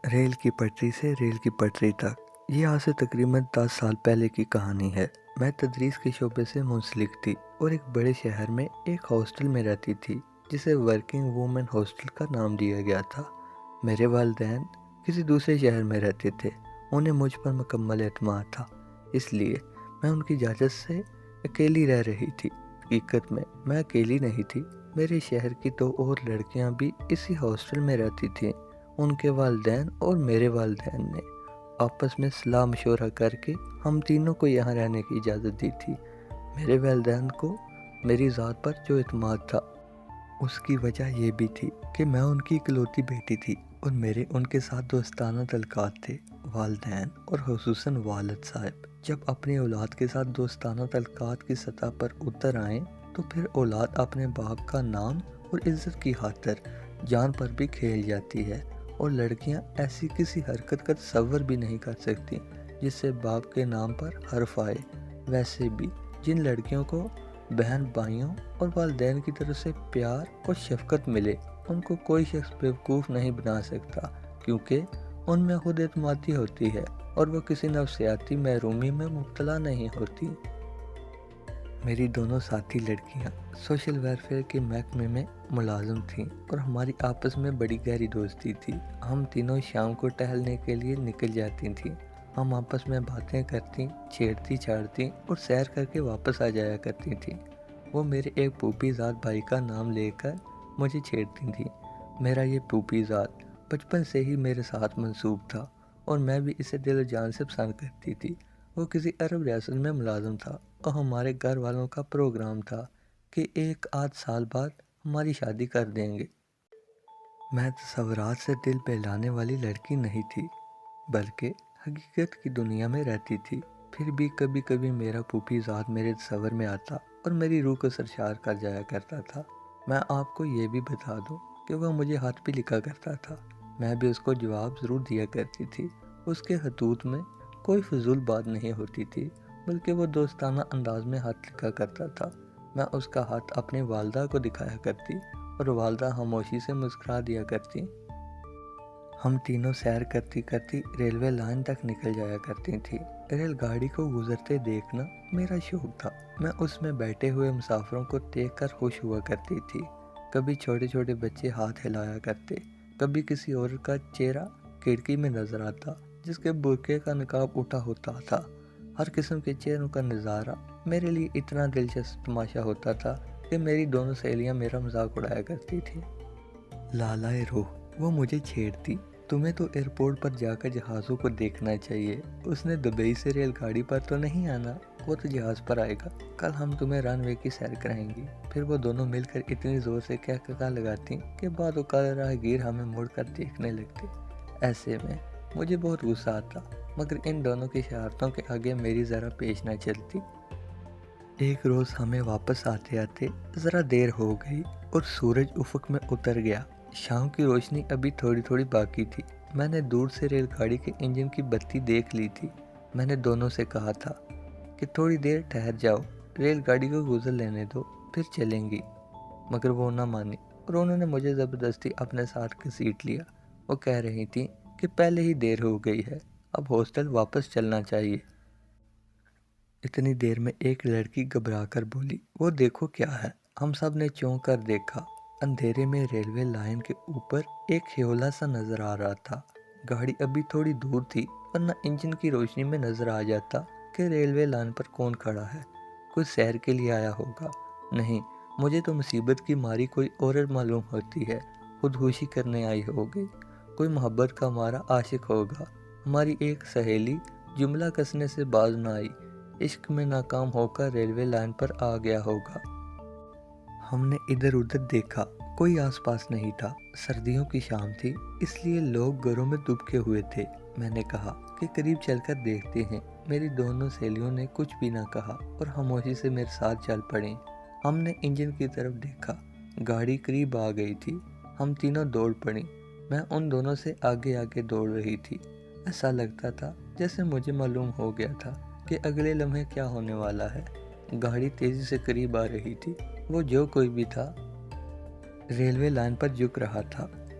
Rail کی پٹری سے ریل کی پٹری تک، یہ آج سے تقریباً 10 سال پہلے کی کہانی ہے۔ میں تدریس کے شعبے سے منسلک تھی اور ایک بڑے شہر میں ایک ہاسٹل میں رہتی تھی جسے ورکنگ وومن ہاسٹل کا نام دیا گیا تھا۔ میرے والدین کسی دوسرے شہر میں رہتے تھے، انہیں مجھ پر مکمل اعتماد تھا، اس لیے میں ان کی اجازت سے اکیلی رہ رہی تھی۔ حقیقت میں اکیلی نہیں تھی، میرے شہر کی 2 اور لڑکیاں بھی اسی ہاسٹل میں رہتی تھیں۔ ان کے والدین اور میرے والدین نے آپس میں صلاح مشورہ کر کے ہم تینوں کو یہاں رہنے کی اجازت دی تھی۔ میرے والدین کو میری ذات پر جو اعتماد تھا، اس کی وجہ یہ بھی تھی کہ میں ان کی اکلوتی بیٹی تھی اور میرے ان کے ساتھ دوستانہ تعلقات تھے۔ والدین اور خصوصاً والد صاحب جب اپنی اولاد کے ساتھ دوستانہ تعلقات کی سطح پر اتر آئیں تو پھر اولاد اپنے باپ کا نام اور عزت کی خاطر جان پر بھی کھیل جاتی ہے، اور لڑکیاں ایسی کسی حرکت کا تصور بھی نہیں کر سکتی جس سے باپ کے نام پر حرف آئے۔ ویسے بھی جن لڑکیوں کو بہن بھائیوں اور والدین کی طرف سے پیار اور شفقت ملے، ان کو کوئی شخص بیوقوف نہیں بنا سکتا، کیونکہ ان میں خود اعتمادی ہوتی ہے اور وہ کسی نفسیاتی محرومی میں مبتلا نہیں ہوتی۔ میری دونوں ساتھی لڑکیاں سوشل ویلفیئر کے محکمے میں ملازم تھیں اور ہماری آپس میں بڑی گہری دوستی تھی۔ ہم تینوں شام کو ٹہلنے کے لیے نکل جاتی تھیں۔ ہم آپس میں باتیں کرتی، چھیڑتی چھاڑتی اور سیر کر کے واپس آ جایا کرتی تھیں۔ وہ میرے ایک پھوپھی زاد بھائی کا نام لے کر مجھے چھیڑتی تھیں۔ میرا یہ پھوپھی زاد بچپن سے ہی میرے ساتھ منسوب تھا اور میں بھی اسے دل و جان سے پسند کرتی تھی۔ وہ کسی عرب ریاست میں ملازم تھا اور ہمارے گھر والوں کا پروگرام تھا کہ 1 آدھ سال بعد ہماری شادی کر دیں گے۔ میں تصورات سے دل بہلانے والی لڑکی نہیں تھی، بلکہ حقیقت کی دنیا میں رہتی تھی۔ پھر بھی کبھی کبھی میرا پھوپھی زاد میرے تصور میں آتا اور میری روح کو سرشار کر جایا کرتا تھا۔ میں آپ کو یہ بھی بتا دوں کہ وہ مجھے خط بھی لکھا کرتا تھا، میں بھی اس کو جواب ضرور دیا کرتی تھی۔ اس کے خطوط میں کوئی فضول بات نہیں ہوتی تھی، بلکہ وہ دوستانہ انداز میں خط لکھا کرتا تھا۔ میں اس کا خط اپنی والدہ کو دکھایا کرتی اور والدہ خاموشی سے مسکرا دیا کرتی۔ ہم تینوں سیر کرتی کرتی ریلوے لائن تک نکل جایا کرتی تھی۔ ریل گاڑی کو گزرتے دیکھنا میرا شوق تھا۔ میں اس میں بیٹھے ہوئے مسافروں کو دیکھ کر خوش ہوا کرتی تھی۔ کبھی چھوٹے چھوٹے بچے ہاتھ ہلایا کرتے، کبھی کسی اور کا چہرہ کھڑکی میں نظر آتا جس کے برقعے کا نقاب اٹھا ہوتا تھا۔ ہر قسم کے چہروں کا نظارہ میرے لیے اتنا دلچسپ تماشا ہوتا تھا کہ میری دونوں سہیلیاں میرا مذاق اڑایا کرتی تھی۔ لالائے روح، وہ مجھے چھیڑتی، تمہیں تو ایئرپورٹ پر جا کر جہازوں کو دیکھنا چاہیے۔ اس نے دبئی سے ریل گاڑی پر تو نہیں آنا، وہ تو جہاز پر آئے گا۔ کل ہم تمہیں رن وے کی سیر کرائیں گی۔ پھر وہ دونوں مل کر اتنی زور سے کہکہا لگاتی کہ بعض اوقات راہگیر ہمیں مڑ کر دیکھنے لگتے۔ ایسے میں مجھے بہت غصہ آتا، مگر ان دونوں کی شرارتوں کے آگے میری ذرا پیش نہ چلتی۔ ایک روز ہمیں واپس آتے آتے ذرا دیر ہو گئی اور سورج افق میں اتر گیا۔ شام کی روشنی ابھی تھوڑی تھوڑی باقی تھی۔ میں نے دور سے ریل گاڑی کے انجن کی بتی دیکھ لی تھی۔ میں نے دونوں سے کہا تھا کہ تھوڑی دیر ٹھہر جاؤ، ریل گاڑی کو گزر لینے دو، پھر چلیں گی، مگر وہ نہ مانی اور انہوں نے مجھے زبردستی اپنے ساتھ گھسیٹ لیا۔ وہ کہہ رہی تھیں کہ پہلے ہی دیر ہو گئی ہے، اب ہاسٹل واپس چلنا چاہیے۔ اتنی دیر میں ایک لڑکی گھبرا کر بولی، وہ دیکھو کیا ہے؟ ہم سب نے چونک کر دیکھا۔ اندھیرے میں ریلوے لائن کے اوپر ایک شعلہ سا نظر آ رہا تھا۔ گاڑی ابھی تھوڑی دور تھی، ورنہ انجن کی روشنی میں نظر آ جاتا کہ ریلوے لائن پر کون کھڑا ہے۔ کوئی سیر کے لیے آیا ہوگا۔ نہیں، مجھے تو مصیبت کی ماری کوئی عورت معلوم ہوتی ہے، خودکشی کرنے آئی ہوگی۔ کوئی محبت کا مارا عاشق ہوگا۔ ہماری ایک سہیلی جملہ کسنے سے باز نہ آئی، عشق میں ناکام ہو کر ریلوے لائن پر آ گیا ہوگا۔ ہم نے ادھر ادھر دیکھا، کوئی آس پاس نہیں تھا۔ سردیوں کی شام تھی، اس لیے لوگ گھروں میں دبکے ہوئے تھے۔ میں نے کہا کہ قریب چل کر دیکھتے ہیں۔ میری دونوں سہیلیوں نے کچھ بھی نہ کہا اور خاموشی سے میرے ساتھ چل پڑیں۔ ہم نے انجن کی طرف دیکھا، گاڑی قریب آ گئی تھی۔ ہم تینوں دوڑ پڑیں۔ میں ان دونوں سے آگے آگے دوڑ رہی تھی۔ ایسا لگتا تھا جیسے مجھے معلوم ہو گیا تھا کہ اگلے لمحے کیا ہونے والا ہے۔ گاڑی تیزی سے قریب آ رہی تھی۔ وہ جو کوئی بھی تھا ریلوے لائن پر جھک رہا تھا۔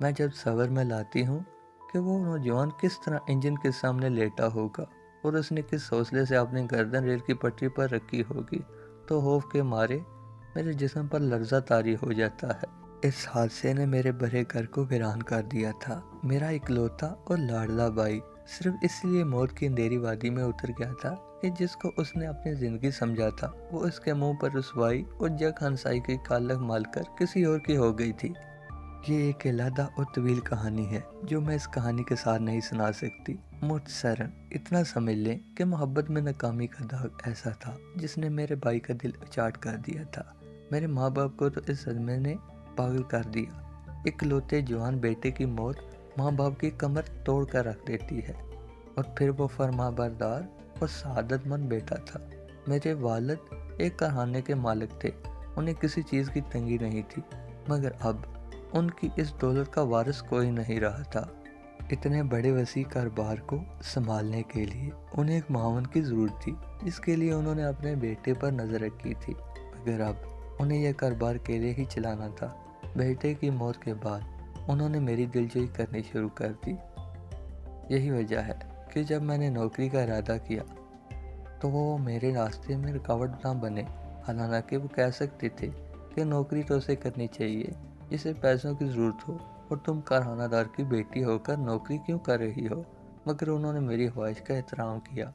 میں جب صبر میں لاتی ہوں کہ وہ نوجوان کس طرح انجن کے سامنے لیٹا ہوگا اور اس نے کس حوصلے سے اپنی گردن ریل کی پٹری پر رکھی ہوگی، تو خوف کے مارے میرے جسم پر لرزہ طاری ہو جاتا ہے۔ اس حادثے نے میرے بڑے گھر کو ویران کر دیا تھا۔ میرا اکلوتا اور لاڈلا بھائی صرف اس لیے موت کی اندھیری وادی میں اتر گیا تھا کہ جس کو اس نے اپنی زندگی سمجھا تھا وہ اس کے منہ پر رسوائی اور جگ ہنسائی کی کالک مال کر کسی اور کی ہو گئی تھی۔ یہ ایک علیحدہ اور طویل کہانی ہے جو میں اس کہانی کے ساتھ نہیں سنا سکتی۔ مختصراً اتنا سمجھ لیں کہ محبت میں ناکامی کا داغ ایسا تھا جس نے میرے بھائی کا دل اچاٹ کر دیا تھا۔ میرے ماں باپ کو تو اس صدمے نے پاگل کر دیا۔ اکلوتے جوان بیٹے کی موت ماں باپ کی کمر توڑ کر رکھ دیتی ہے، اور پھر وہ فرما بردار اور سعادت مند بیٹا تھا۔ میرے والد ایک کارخانے کے مالک تھے، انہیں کسی چیز کی تنگی نہیں تھی، مگر اب ان کی اس دولت کا وارث کوئی نہیں رہا تھا۔ اتنے بڑے وسیع کاروبار کو سنبھالنے کے لیے انہیں ایک معاون کی ضرورت تھی جس کے لیے انہوں نے اپنے بیٹے پر نظر رکھی تھی، مگر اب انہیں یہ کاروبار اکیلے ہی چلانا تھا۔ بیٹے کی موت کے بعد انہوں نے میری دلجوئی کرنی شروع کر دی۔ یہی وجہ ہے کہ جب میں نے نوکری کا ارادہ کیا تو وہ میرے راستے میں رکاوٹ نہ بنے، حالانکہ وہ کہہ سکتے تھے کہ نوکری تو اسے کرنی چاہیے جسے پیسوں کی ضرورت ہو، اور تم کارخانہ دار کی بیٹی ہو کر نوکری کیوں کر رہی ہو، مگر انہوں نے میری خواہش کا احترام کیا۔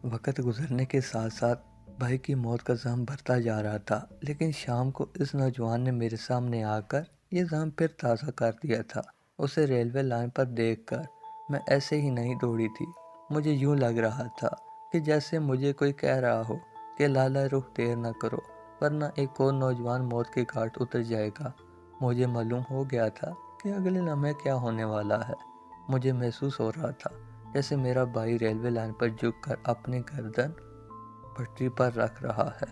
وقت گزرنے کے ساتھ ساتھ بھائی کی موت کا زخم بھرتا جا رہا تھا، لیکن شام کو اس نوجوان نے میرے سامنے آ کر یہ زخم پھر تازہ کر دیا تھا۔ اسے ریلوے لائن پر دیکھ کر میں ایسے ہی نہیں دوڑی تھی، مجھے یوں لگ رہا تھا کہ جیسے مجھے کوئی کہہ رہا ہو کہ لالا رخ دیر نہ کرو ورنہ ایک اور نوجوان موت کے گھاٹ اتر جائے گا۔ مجھے معلوم ہو گیا تھا کہ اگلے لمحے کیا ہونے والا ہے۔ مجھے محسوس ہو رہا تھا جیسے میرا بھائی ریلوے لائن پر جھک کر اپنی گردن پٹری پر رکھ رہا ہے۔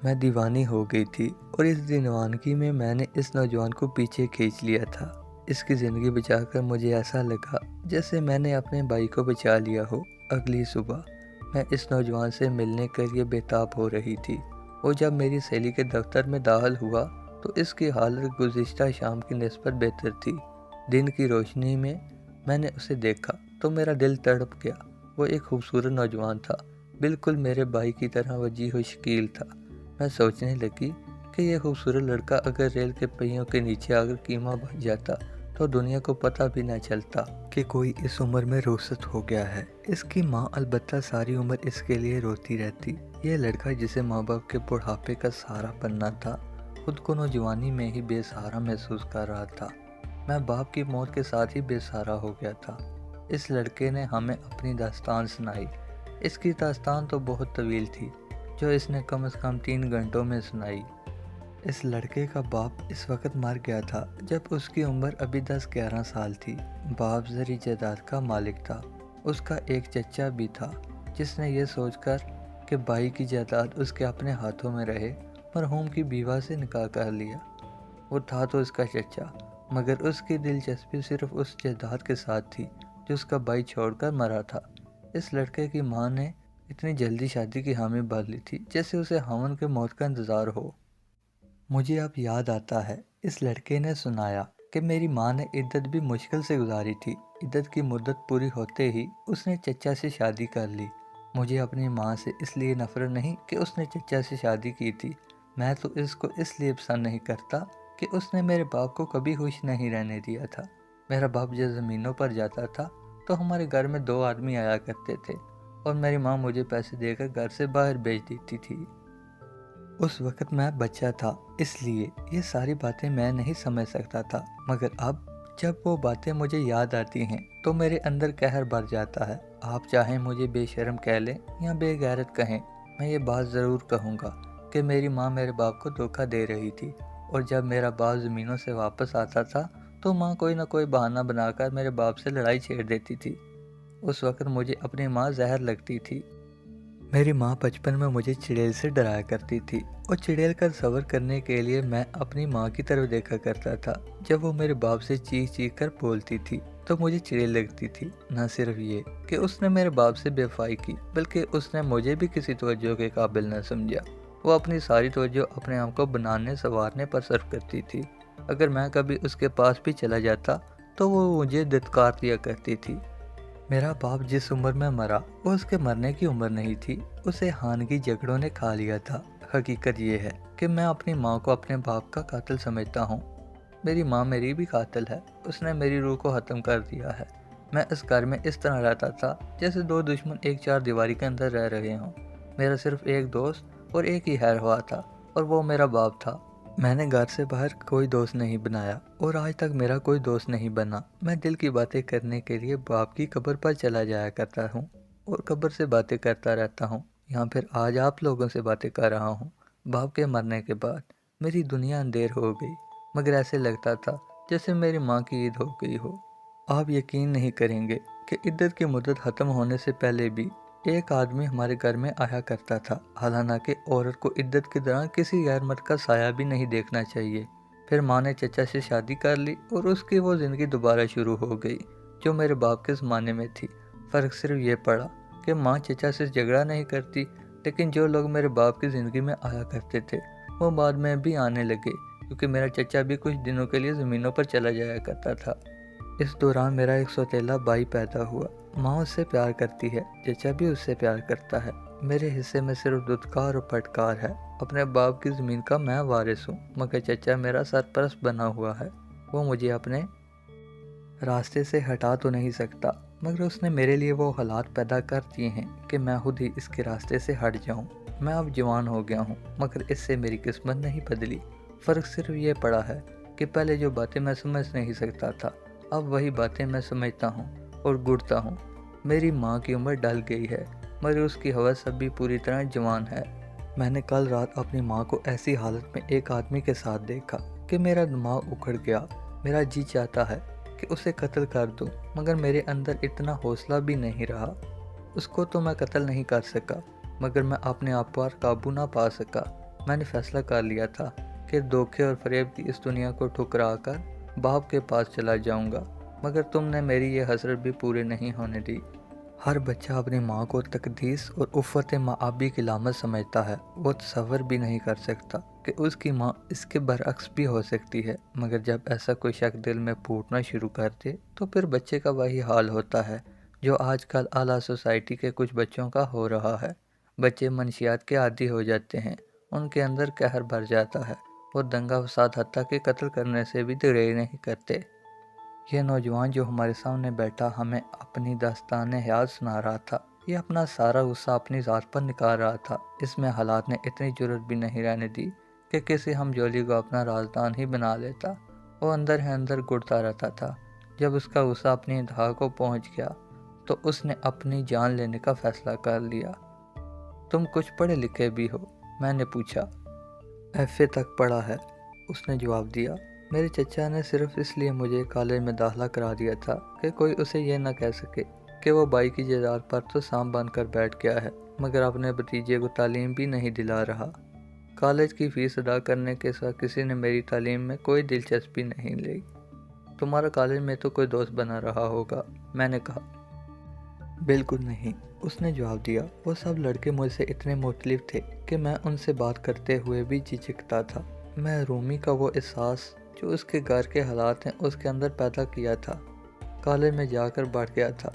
میں دیوانی ہو گئی تھی، اور اس دیوانگی میں میں نے اس نوجوان کو پیچھے کھینچ لیا تھا۔ اس کی زندگی بچا کر مجھے ایسا لگا جیسے میں نے اپنے بھائی کو بچا لیا ہو۔ اگلی صبح میں اس نوجوان سے ملنے کے لیے بےتاب ہو رہی تھی، اور جب میری سہیلی کے دفتر میں داخل ہوا تو اس کی حالت گزشتہ شام کی نسبت بہتر تھی۔ دن کی روشنی میں نے اسے دیکھا تو میرا دل تڑپ گیا۔ وہ ایک خوبصورت نوجوان تھا، بالکل میرے بھائی کی طرح وجیح و شکیل تھا۔ میں سوچنے لگی کہ یہ خوبصورت لڑکا اگر ریل کے پہیوں کے نیچے آ کر کیما بن جاتا تو دنیا کو پتہ بھی نہ چلتا کہ کوئی اس عمر میں رخصت ہو گیا ہے۔ اس کی ماں البتہ ساری عمر اس کے لیے روتی رہتی۔ یہ لڑکا جسے ماں باپ کے بڑھاپے کا سہارا بننا تھا، خود کو نوجوانی میں ہی بے سہارا محسوس کر رہا تھا۔ میں باپ کی موت کے ساتھ ہی بے سہارا ہو گیا تھا۔ اس لڑکے نے ہمیں اپنی داستان سنائی۔ اس کی داستان تو بہت طویل تھی جو اس نے کم از کم 3 گھنٹوں میں سنائی۔ اس لڑکے کا باپ اس وقت مر گیا تھا جب اس کی عمر ابھی 10-11 سال تھی۔ باپ زرعی جائیداد کا مالک تھا۔ اس کا ایک چچا بھی تھا جس نے یہ سوچ کر کہ بھائی کی جائیداد اس کے اپنے ہاتھوں میں رہے، مرحوم کی بیوہ سے نکاح کر لیا۔ وہ تھا تو اس کا چچا، مگر اس کی دلچسپی صرف اس جائیداد کے ساتھ تھی جو اس کا بھائی چھوڑ کر مرا تھا۔ اس لڑکے کی ماں نے اتنی جلدی شادی کی حامی بھر لی تھی جیسے اسے خاوند کے موت کا انتظار ہو۔ مجھے اب یاد آتا ہے اس لڑکے نے سنایا کہ میری ماں نے عدت بھی مشکل سے گزاری تھی۔ عدت کی مدت پوری ہوتے ہی اس نے چچا سے شادی کر لی۔ مجھے اپنی ماں سے اس لیے نفرت نہیں کہ اس نے چچا سے شادی کی تھی، میں تو اس کو اس لیے پسند نہیں کرتا کہ اس نے میرے باپ کو کبھی خوش نہیں رہنے دیا تھا۔ میرا باپ جب زمینوں پر جاتا تھا تو ہمارے گھر میں 2 آدمی آیا کرتے تھے، اور میری ماں مجھے پیسے دے کر گھر سے باہر بھیج دیتی تھی۔ اس وقت میں بچہ تھا، اس لیے یہ ساری باتیں میں نہیں سمجھ سکتا تھا، مگر اب جب وہ باتیں مجھے یاد آتی ہیں تو میرے اندر قہر بھر جاتا ہے۔ آپ چاہیں مجھے بے شرم کہہ لیں یا بے غیرت کہیں، میں یہ بات ضرور کہوں گا کہ میری ماں میرے باپ کو دھوکہ دے رہی تھی، اور جب میرا باپ زمینوں سے واپس آتا تھا تو ماں کوئی نہ کوئی بہانہ بنا کر میرے باپ سے لڑائی چھیڑ دیتی تھی۔ اس وقت مجھے اپنی ماں زہر لگتی تھی۔ میری ماں بچپن میں مجھے چڑیل سے ڈرایا کرتی تھی، اور چڑیل کا تصور کرنے کے لیے میں اپنی ماں کی طرف دیکھا کرتا تھا۔ جب وہ میرے باپ سے چیخ چیخ کر بولتی تھی تو مجھے چڑیل لگتی تھی۔ نہ صرف یہ کہ اس نے میرے باپ سے بے وفائی کی، بلکہ اس نے مجھے بھی کسی توجہ کے قابل نہ سمجھا۔ وہ اپنی ساری توجہ اپنے آپ کو بنانے سنوارنے پر صرف کرتی تھی۔ اگر میں کبھی اس کے پاس بھی چلا جاتا تو وہ مجھے دھتکار دیا کرتی تھی۔ میرا باپ جس عمر میں مرا وہ اس کے مرنے کی عمر نہیں تھی، اسے خانگی جھگڑوں نے کھا لیا تھا۔ حقیقت یہ ہے کہ میں اپنی ماں کو اپنے باپ کا قاتل سمجھتا ہوں۔ میری ماں میری بھی قاتل ہے، اس نے میری روح کو ختم کر دیا ہے۔ میں اس گھر میں اس طرح رہتا تھا جیسے دو دشمن ایک چار دیواری کے اندر رہ رہے ہوں۔ میرا صرف ایک دوست اور ایک ہی خیر ہوا تھا، اور وہ میرا باپ تھا۔ میں نے گھر سے باہر کوئی دوست نہیں بنایا اور آج تک میرا کوئی دوست نہیں بنا۔ میں دل کی باتیں کرنے کے لیے باپ کی قبر پر چلا جایا کرتا ہوں اور قبر سے باتیں کرتا رہتا ہوں، یہاں پھر آج آپ لوگوں سے باتیں کر رہا ہوں۔ باپ کے مرنے کے بعد میری دنیا اندھیر ہو گئی، مگر ایسے لگتا تھا جیسے میری ماں کی عید ہو گئی ہو۔ آپ یقین نہیں کریں گے کہ عدت کی مدت ختم ہونے سے پہلے بھی ایک آدمی ہمارے گھر میں آیا کرتا تھا، حالانکہ عورت کو عدت کے دوران کسی غیر مرد کا سایہ بھی نہیں دیکھنا چاہیے۔ پھر ماں نے چچا سے شادی کر لی اور اس کی وہ زندگی دوبارہ شروع ہو گئی جو میرے باپ کے زمانے میں تھی۔ فرق صرف یہ پڑا کہ ماں چچا سے جھگڑا نہیں کرتی، لیکن جو لوگ میرے باپ کی زندگی میں آیا کرتے تھے وہ بعد میں بھی آنے لگے، کیونکہ میرا چچا بھی کچھ دنوں کے لیے زمینوں پر چلا جایا کرتا تھا۔ اس دوران میرا ایک سوتیلا بھائی پیدا ہوا۔ ماں اس سے پیار کرتی ہے، چچا بھی اس سے پیار کرتا ہے۔ میرے حصے میں صرف دھتکار اور پھٹکار ہے۔ اپنے باپ کی زمین کا میں وارث ہوں، مگر چچا میرا سرپرست بنا ہوا ہے۔ وہ مجھے اپنے راستے سے ہٹا تو نہیں سکتا، مگر اس نے میرے لیے وہ حالات پیدا کر دیے ہیں کہ میں خود ہی اس کے راستے سے ہٹ جاؤں۔ میں اب جوان ہو گیا ہوں، مگر اس سے میری قسمت نہیں بدلی۔ فرق صرف یہ پڑا ہے کہ پہلے جو باتیں میں سمجھ نہیں سکتا تھا، اب وہی باتیں میں سمجھتا ہوں اور گڑتا ہوں۔ میری ماں کی عمر ڈل گئی ہے، مگر اس کی ہوس اب بھی پوری طرح جوان ہے۔ میں نے کل رات اپنی ماں کو ایسی حالت میں ایک آدمی کے ساتھ دیکھا کہ میرا دماغ اکھڑ گیا۔ میرا جی چاہتا ہے کہ اسے قتل کر دوں، مگر میرے اندر اتنا حوصلہ بھی نہیں رہا۔ اس کو تو میں قتل نہیں کر سکا، مگر میں اپنے آپ پر قابو نہ پا سکا۔ میں نے فیصلہ کر لیا تھا کہ دھوکے اور فریب کی اس دنیا کو ٹھکرا کر باپ کے پاس چلا جاؤں گا، مگر تم نے میری یہ حسرت بھی پورے نہیں ہونے دی۔ ہر بچہ اپنی ماں کو تقدیس اور عفت مآبی کی علامت سمجھتا ہے۔ وہ تصور بھی نہیں کر سکتا کہ اس کی ماں اس کے برعکس بھی ہو سکتی ہے، مگر جب ایسا کوئی شک دل میں پھوٹنا شروع کر دے تو پھر بچے کا وہی حال ہوتا ہے جو آج کل اعلیٰ سوسائٹی کے کچھ بچوں کا ہو رہا ہے۔ بچے منشیات کے عادی ہو جاتے ہیں، ان کے اندر قہر بھر جاتا ہے، وہ دنگا فساد حتیٰ کہ قتل کرنے سے بھی دریغ نہیں کرتے۔ یہ نوجوان جو ہمارے سامنے بیٹھا ہمیں اپنی داستان حیات سنا رہا تھا، یہ اپنا سارا غصہ اپنی ذات پر نکال رہا تھا۔ اس میں حالات نے اتنی جرأت بھی نہیں رہنے دی کہ کسی ہم جولی کو اپنا رازدان ہی بنا لیتا۔ وہ اندر ہی اندر گڑتا رہتا تھا۔ جب اس کا غصہ اپنی انتہا کو پہنچ گیا تو اس نے اپنی جان لینے کا فیصلہ کر لیا۔ تم کچھ پڑھے لکھے بھی ہو؟ میں نے پوچھا۔ FA تک پڑھا ہے، اس نے جواب دیا۔ میرے چچا نے صرف اس لیے مجھے کالج میں داخلہ کرا دیا تھا کہ کوئی اسے یہ نہ کہہ سکے کہ وہ بھائی کی جائیداد پر تو سانپ باندھ کر بیٹھ گیا ہے، مگر اپنے بھتیجے کو تعلیم بھی نہیں دلا رہا۔ کالج کی فیس ادا کرنے کے ساتھ کسی نے میری تعلیم میں کوئی دلچسپی نہیں لی۔ تمہارا کالج میں تو کوئی دوست بنا رہا ہوگا، میں نے کہا۔ بالکل نہیں، اس نے جواب دیا۔ وہ سب لڑکے مجھ سے اتنے مختلف تھے کہ میں ان سے بات کرتے ہوئے بھی جھجکتا تھا۔ محرومی کا وہ احساس جو اس کے گھر کے حالات نے اس کے اندر پیدا کیا تھا، کالج میں جا کر بڑھ گیا تھا۔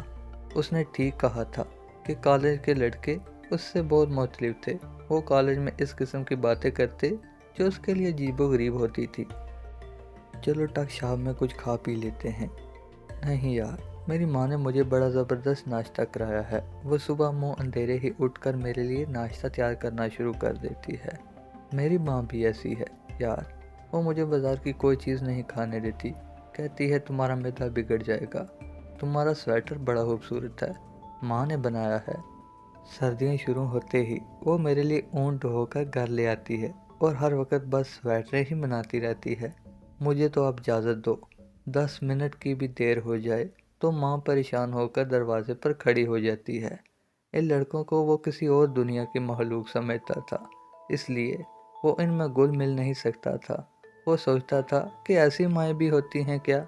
اس نے ٹھیک کہا تھا کہ کالج کے لڑکے اس سے بہت مختلف تھے۔ وہ کالج میں اس قسم کی باتیں کرتے جو اس کے لیے عجیب و غریب ہوتی تھی۔ چلو ٹک شام میں کچھ کھا پی لیتے ہیں۔ نہیں یار، میری ماں نے مجھے بڑا زبردست ناشتہ کرایا ہے۔ وہ صبح منہ اندھیرے ہی اٹھ کر میرے لیے ناشتہ تیار کرنا شروع کر دیتی ہے۔ میری ماں بھی ایسی ہے یار، وہ مجھے بازار کی کوئی چیز نہیں کھانے دیتی۔ کہتی ہے تمہارا معدہ بگڑ جائے گا۔ تمہارا سویٹر بڑا خوبصورت ہے، ماں نے بنایا ہے۔ سردیاں شروع ہوتے ہی وہ میرے لیے اون ڈھو کر گھر لے آتی ہے اور ہر وقت بس سویٹریں ہی بناتی رہتی ہے۔ مجھے تو اب اجازت دو، 10 منٹ کی بھی دیر ہو جائے تو ماں پریشان ہو کر دروازے پر کھڑی ہو جاتی ہے۔ ان لڑکوں کو وہ کسی اور دنیا کی مخلوق سمجھتا تھا، اس لیے وہ ان میں گل مل نہیں سکتا تھا۔ وہ سوچتا تھا کہ ایسی مائیں بھی ہوتی ہیں کیا؟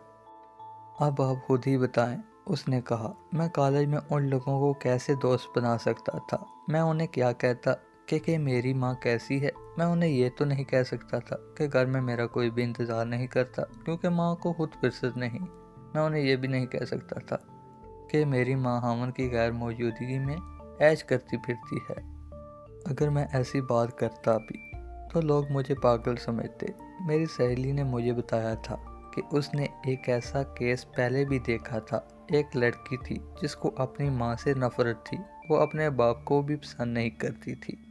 اب آپ خود ہی بتائیں، اس نے کہا۔ میں کالج میں ان لوگوں کو کیسے دوست بنا سکتا تھا؟ میں انہیں کیا کہتا کہ میری ماں کیسی ہے؟ میں انہیں یہ تو نہیں کہہ سکتا تھا کہ گھر میں میرا کوئی بھی انتظار نہیں کرتا، کیونکہ ماں کو خود فرصت نہیں۔ میں انہیں یہ بھی نہیں کہہ سکتا تھا کہ میری ماں ہامن کی غیر موجودگی میں عیش کرتی پھرتی ہے۔ اگر میں ایسی بات کرتا بھی تو لوگ مجھے پاگل سمجھتے۔ میری سہیلی نے مجھے بتایا تھا کہ اس نے ایک ایسا کیس پہلے بھی دیکھا تھا۔ ایک لڑکی تھی جس کو اپنی ماں سے نفرت تھی، وہ اپنے باپ کو بھی پسند نہیں کرتی تھی۔